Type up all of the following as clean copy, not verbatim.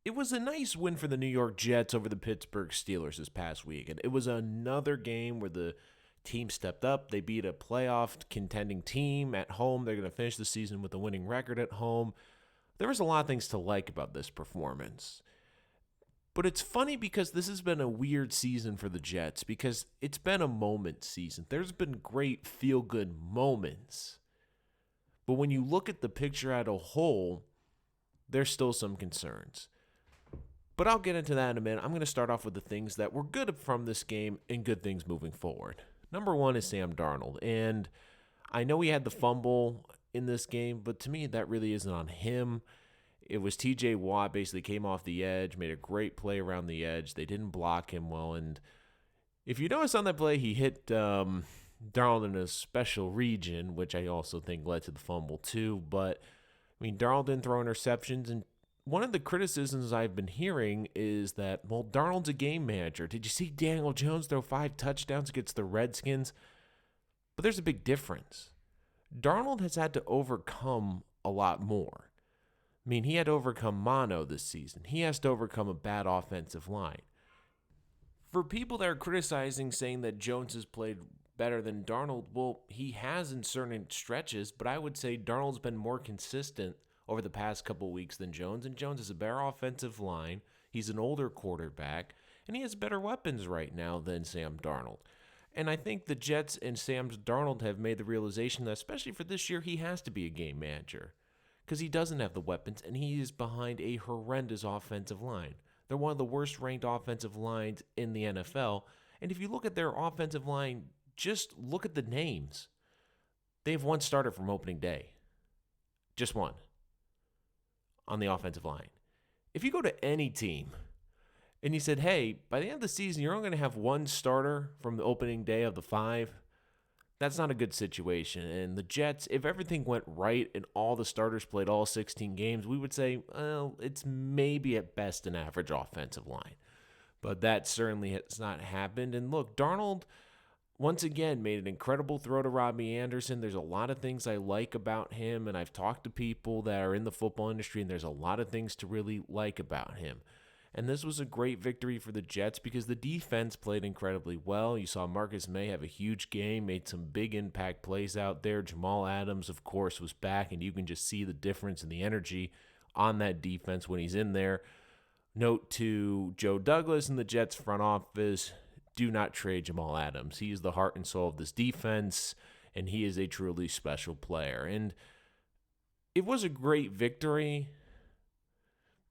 It was a nice win for the New York Jets over the Pittsburgh Steelers this past week. And it was another game where the team stepped up. They beat a playoff contending team at home. They're going to finish the season with a winning record at home. There was a lot of things to like about this performance. But it's funny because this has been a weird season for the Jets because it's been a moment season. There's been great feel-good moments. But when you look at the picture as a whole, there's still some concerns. But I'll get into that in a minute. I'm going to start off with the things that were good from this game and good things moving forward. Number one is Sam Darnold. And I know he had the fumble in this game, but to me, that really isn't on him. It was TJ Watt basically came off the edge, made a great play around the edge. They didn't block him well. And if you notice on that play, he hit Darnold in a special region, which I also think led to the fumble too. But, I mean, Darnold didn't throw interceptions. And one of the criticisms I've been hearing is that, well, Darnold's a game manager. Did you see Daniel Jones throw 5 touchdowns against the Redskins? But there's a big difference. Darnold has had to overcome a lot more. I mean, he had to overcome mono this season. He has to overcome a bad offensive line. For people that are criticizing, saying that Jones has played better than Darnold, well, he has in certain stretches, but I would say Darnold's been more consistent over the past couple of weeks than Jones, and Jones has a better offensive line. He's an older quarterback, and he has better weapons right now than Sam Darnold. And I think the Jets and Sam Darnold have made the realization that, especially for this year, he has to be a game manager because he doesn't have the weapons, and he is behind a horrendous offensive line. They're one of the worst-ranked offensive lines in the NFL, and if you look at their offensive line, just look at the names. They have one starter from opening day. Just one on the offensive line. If you go to any team and you said, hey, by the end of the season, you're only going to have one starter from the opening day of the 5, that's not a good situation. And the Jets, if everything went right and all the starters played all 16 games, we would say, well, it's maybe at best an average offensive line. But that certainly has not happened. And look, Darnold, once again, made an incredible throw to Robbie Anderson. There's a lot of things I like about him, and I've talked to people that are in the football industry, and there's a lot of things to really like about him. And this was a great victory for the Jets because the defense played incredibly well. You saw Marcus May have a huge game, made some big impact plays out there. Jamal Adams, of course, was back, and you can just see the difference in the energy on that defense when he's in there. Note to Joe Douglas and the Jets front office, do not trade Jamal Adams. He is the heart and soul of this defense, and he is a truly special player. And it was a great victory,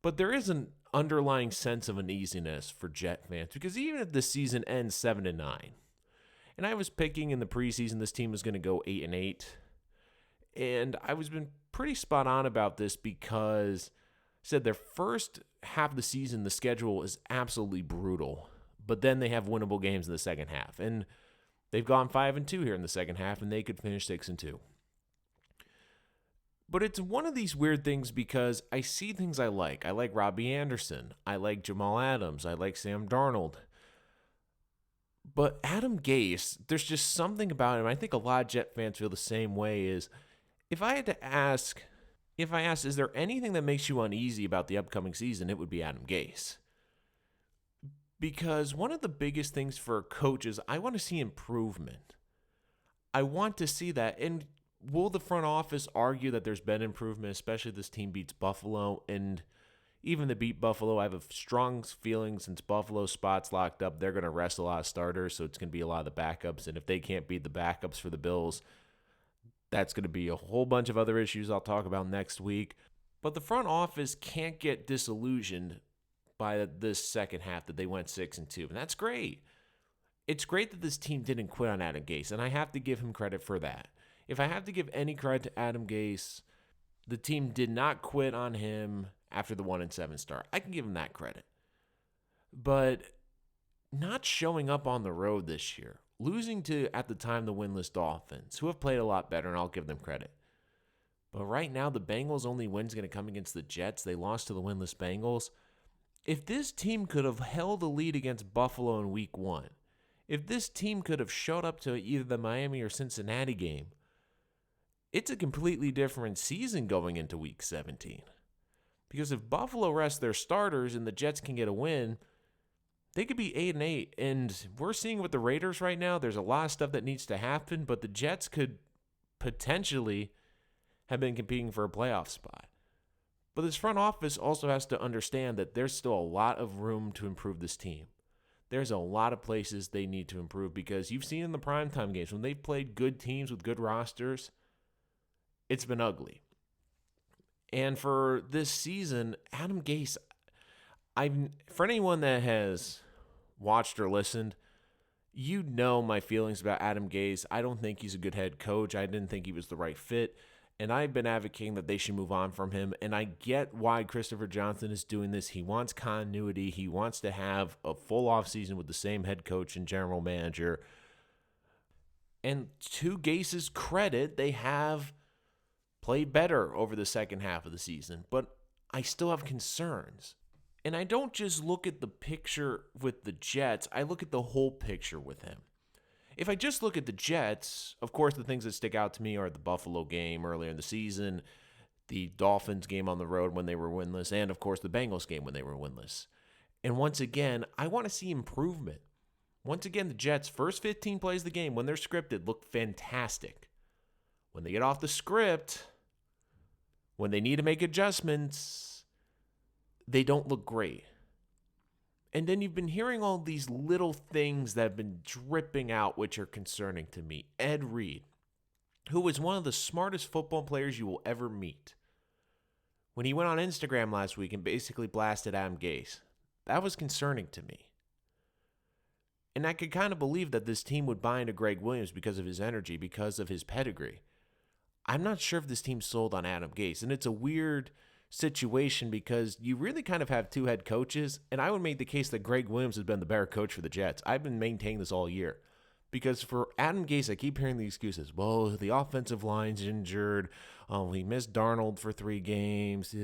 but there is an underlying sense of uneasiness for Jet fans because even if the season ends 7-9, and I was picking in the preseason this team was going to go 8-8, and I was been pretty spot on about this because I said their first half of the season the schedule is absolutely brutal, but then they have winnable games in the second half, and they've gone 5-2 here in the second half, and they could finish 6-2. But it's one of these weird things because I see things I like. I like Robbie Anderson. I like Jamal Adams. I like Sam Darnold. But Adam Gase, there's just something about him. I think a lot of Jet fans feel the same way is if I asked, is there anything that makes you uneasy about the upcoming season, it would be Adam Gase. Because one of the biggest things for a coach is I want to see improvement. I want to see that. And will the front office argue that there's been improvement, especially if this team beats Buffalo? And even to beat Buffalo, I have a strong feeling since Buffalo's spot's locked up, they're going to rest a lot of starters, so it's going to be a lot of the backups. And if they can't beat the backups for the Bills, that's going to be a whole bunch of other issues I'll talk about next week. But the front office can't get disillusioned by this second half that they went 6-2. And that's great. It's great that this team didn't quit on Adam Gase, and I have to give him credit for that. If I have to give any credit to Adam Gase, the team did not quit on him after the 1-7 start. I can give him that credit. But not showing up on the road this year, losing to, at the time, the winless Dolphins, who have played a lot better, and I'll give them credit. But right now, the Bengals' only win's going to come against the Jets. They lost to the winless Bengals. If this team could have held a lead against Buffalo in week 1, if this team could have showed up to either the Miami or Cincinnati game, it's a completely different season going into week 17. Because if Buffalo rests their starters and the Jets can get a win, they could be 8-8. And we're seeing with the Raiders right now, there's a lot of stuff that needs to happen, but the Jets could potentially have been competing for a playoff spot. But this front office also has to understand that there's still a lot of room to improve this team. There's a lot of places they need to improve because you've seen in the primetime games, when they've played good teams with good rosters, it's been ugly. And for this season, Adam Gase, for anyone that has watched or listened, you know my feelings about Adam Gase. I don't think he's a good head coach. I didn't think he was the right fit. And I've been advocating that they should move on from him. And I get why Christopher Johnson is doing this. He wants continuity. He wants to have a full offseason with the same head coach and general manager. And to Gase's credit, they have played better over the second half of the season. But I still have concerns. And I don't just look at the picture with the Jets. I look at the whole picture with him. If I just look at the Jets, of course, the things that stick out to me are the Buffalo game earlier in the season, the Dolphins game on the road when they were winless, and, of course, the Bengals game when they were winless. And once again, I want to see improvement. Once again, the Jets' first 15 plays of the game, when they're scripted, look fantastic. When they get off the script, when they need to make adjustments, they don't look great. And then you've been hearing all these little things that have been dripping out, which are concerning to me. Ed Reed, who is one of the smartest football players you will ever meet, when he went on Instagram last week and basically blasted Adam Gase, that was concerning to me. And I could kind of believe that this team would buy into Greg Williams because of his energy, because of his pedigree. I'm not sure if this team's sold on Adam Gase, and it's a weird situation because you really kind of have two head coaches, and I would make the case that Greg Williams has been the better coach for the Jets. I've been maintaining this all year because for Adam Gase, I keep hearing the excuses. Well, the offensive line's injured. He missed Darnold for 3 games.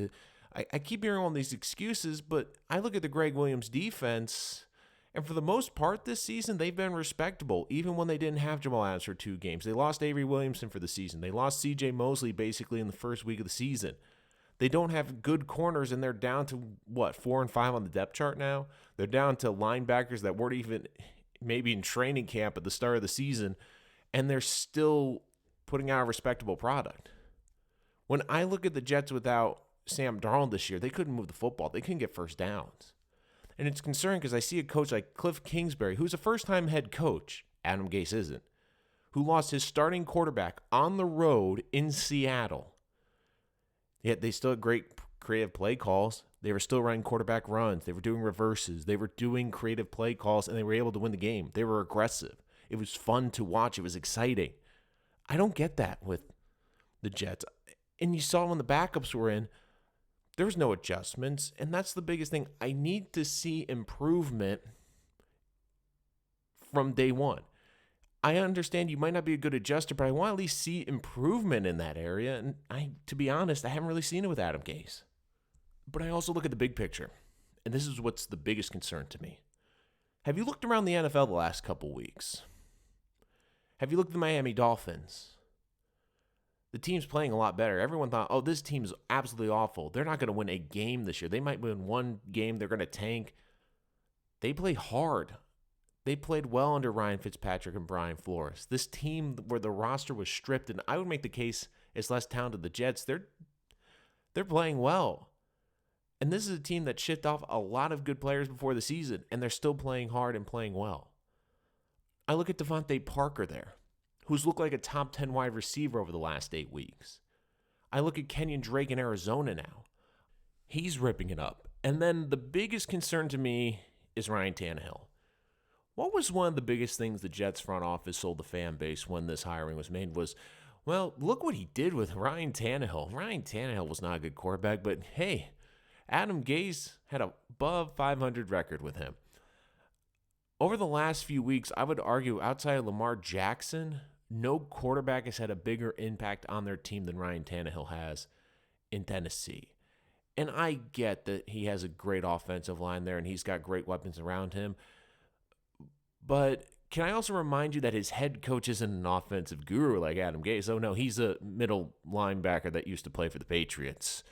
I keep hearing all these excuses, but I look at the Greg Williams defense, and for the most part this season, they've been respectable, even when they didn't have Jamal Adams for 2 games. They lost Avery Williamson for the season. They lost C.J. Mosley basically in the first week of the season. They don't have good corners, and they're down to, 4 and 5 on the depth chart now? They're down to linebackers that weren't even maybe in training camp at the start of the season, and they're still putting out a respectable product. When I look at the Jets without Sam Darnold this year, they couldn't move the football. They couldn't get first downs. And it's concerning because I see a coach like Cliff Kingsbury, who's a first-time head coach, Adam Gase isn't, who lost his starting quarterback on the road in Seattle. Yet they still had great creative play calls. They were still running quarterback runs. They were doing reverses. They were doing creative play calls, and they were able to win the game. They were aggressive. It was fun to watch. It was exciting. I don't get that with the Jets. And you saw when the backups were in, there was no adjustments, and that's the biggest thing. I need to see improvement from day one. I understand you might not be a good adjuster, but I want to at least see improvement in that area. And to be honest, I haven't really seen it with Adam Gase. But I also look at the big picture, and this is what's the biggest concern to me. Have you looked around the NFL the last couple weeks? Have you looked at the Miami Dolphins? The team's playing a lot better. Everyone thought, oh, this team's absolutely awful. They're not going to win a game this year. They might win 1 game. They're going to tank. They play hard. They played well under Ryan Fitzpatrick and Brian Flores. This team where the roster was stripped, and I would make the case it's less talented. The Jets, they're playing well. And this is a team that shipped off a lot of good players before the season, and they're still playing hard and playing well. I look at Devontae Parker there, who's looked like a top 10 wide receiver over the last 8 weeks. I look at Kenyon Drake in Arizona now. He's ripping it up. And then the biggest concern to me is Ryan Tannehill. What was one of the biggest things the Jets front office sold the fan base when this hiring was made was, well, look what he did with Ryan Tannehill. Ryan Tannehill was not a good quarterback, but hey, Adam Gase had a above 500 record with him. Over the last few weeks, I would argue outside of Lamar Jackson, no quarterback has had a bigger impact on their team than Ryan Tannehill has in Tennessee. And I get that he has a great offensive line there and he's got great weapons around him. But can I also remind you that his head coach isn't an offensive guru like Adam Gase? Oh, no, he's a middle linebacker that used to play for the Patriots.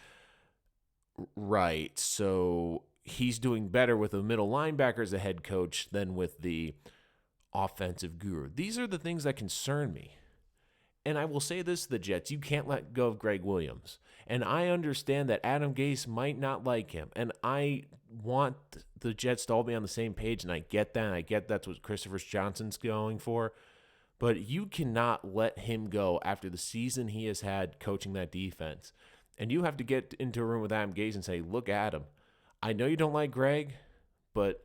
Right. So he's doing better with a middle linebacker as a head coach than with the offensive guru. These are the things that concern me. And I will say this to the Jets, you can't let go of Greg Williams. And I understand that Adam Gase might not like him. And I want the Jets to all be on the same page, and I get that. I get that's what Christopher Johnson's going for. But you cannot let him go after the season he has had coaching that defense. And you have to get into a room with Adam Gase and say, look, Adam, I know you don't like Greg, but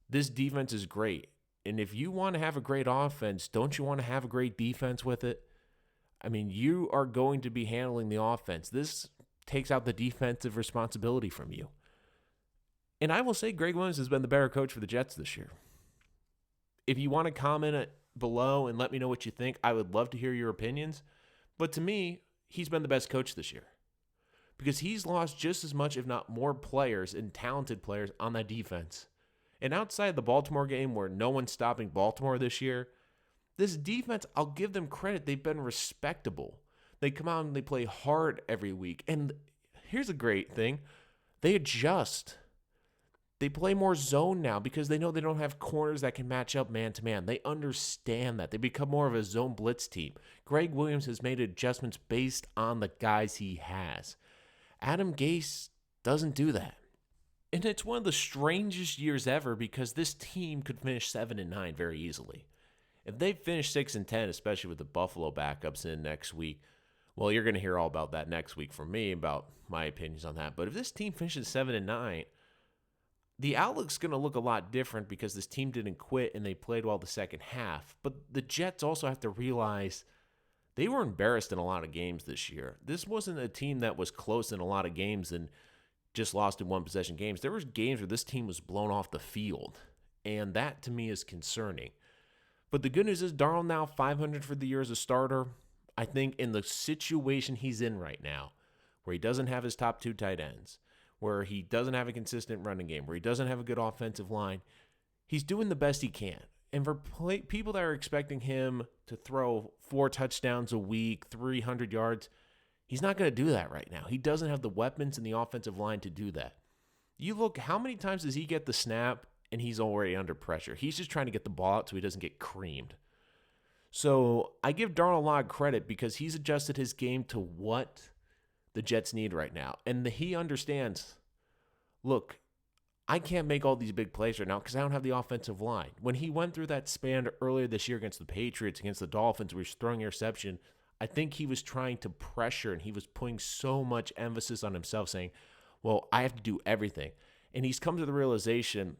this defense is great. And if you want to have a great offense, don't you want to have a great defense with it? I mean, you are going to be handling the offense. This takes out the defensive responsibility from you. And I will say Greg Williams has been the better coach for the Jets this year. If you want to comment below and let me know what you think, I would love to hear your opinions. But to me, he's been the best coach this year because he's lost just as much, if not more, players and talented players on that defense. And outside the Baltimore game where no one's stopping Baltimore this year, this defense, I'll give them credit. They've been respectable. They come out and they play hard every week. And here's a great thing. They adjust. They play more zone now because they know they don't have corners that can match up man-to-man. They understand that. They become more of a zone blitz team. Greg Williams has made adjustments based on the guys he has. Adam Gase doesn't do that. And it's one of the strangest years ever because this team could finish 7-9 very easily. If they finish 6-10, especially with the Buffalo backups in next week, well, you're going to hear all about that next week from me about my opinions on that. But if this team finishes 7-9, the outlook's going to look a lot different because this team didn't quit and they played well the second half. But the Jets also have to realize they were embarrassed in a lot of games this year. This wasn't a team that was close in a lot of games and just lost in one-possession games. There was games where this team was blown off the field, and that to me is concerning. But the good news is Darnold now 500 for the year as a starter. I think in the situation he's in right now, where he doesn't have his top two tight ends, where he doesn't have a consistent running game, where he doesn't have a good offensive line, he's doing the best he can. And for people that are expecting him to throw 4 touchdowns a week, 300 yards, he's not going to do that right now. He doesn't have the weapons in the offensive line to do that. You look, how many times does he get the snap and he's already under pressure? He's just trying to get the ball out so he doesn't get creamed. So I give Darnold a lot of credit because he's adjusted his game to what the Jets need right now. And he understands, look, I can't make all these big plays right now because I don't have the offensive line. When he went through that span earlier this year against the Patriots, against the Dolphins, where he was throwing interception, I think he was trying to pressure and he was putting so much emphasis on himself saying, well, I have to do everything. And he's come to the realization,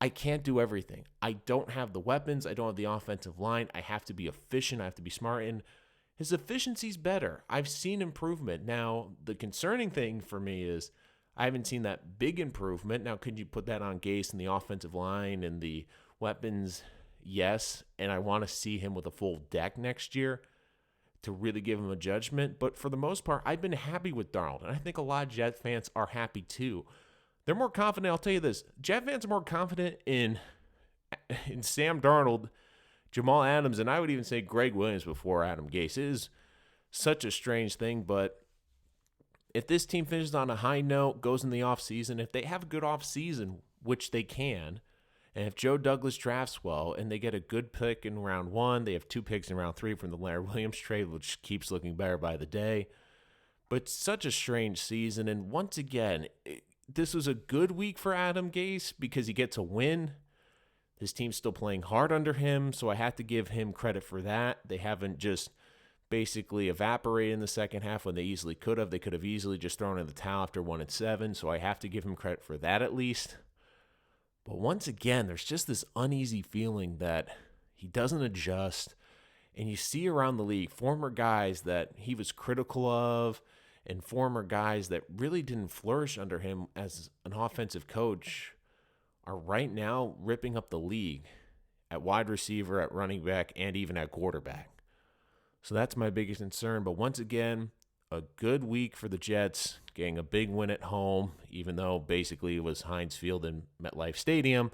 I can't do everything. I don't have the weapons. I don't have the offensive line. I have to be efficient. I have to be smart. And his efficiency's better. I've seen improvement. Now, the concerning thing for me is I haven't seen that big improvement. Now, could you put that on Gase and the offensive line and the weapons? Yes. And I want to see him with a full deck next year to really give him a judgment. But for the most part, I've been happy with Darnold. And I think a lot of Jet fans are happy too. They're more confident. I'll tell you this. Jet fans are more confident in Sam Darnold, Jamal Adams, and I would even say Greg Williams before Adam Gase. It is such a strange thing, but if this team finishes on a high note, goes in the offseason, if they have a good offseason, which they can, and if Joe Douglas drafts well and they get a good pick in round 1, they have 2 picks in round 3 from the Leonard Williams trade, which keeps looking better by the day. But such a strange season, and once again, this was a good week for Adam Gase because he gets a win. His team's still playing hard under him, so I have to give him credit for that. They haven't just basically evaporated in the second half when they easily could have. They could have easily just thrown in the towel after 1-7, so I have to give him credit for that at least. But once again, there's just this uneasy feeling that he doesn't adjust, and you see around the league former guys that he was critical of and former guys that really didn't flourish under him as an offensive coach are right now ripping up the league at wide receiver, at running back, and even at quarterback. So that's my biggest concern. But once again, a good week for the Jets, getting a big win at home, even though basically it was Heinz Field and MetLife Stadium.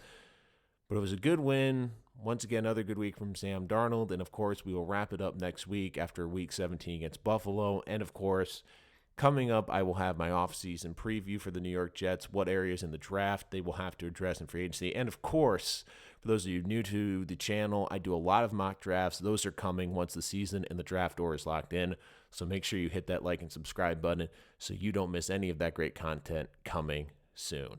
But it was a good win. Once again, another good week from Sam Darnold. And, of course, we will wrap it up next week after Week 17 against Buffalo. And, of course, Coming up, I will have my offseason preview for the New York Jets, what areas in the draft they will have to address in free agency. And of course, for those of you new to the channel, I do a lot of mock drafts. Those are coming once the season and the draft door is locked in. So make sure you hit that like and subscribe button so you don't miss any of that great content coming soon.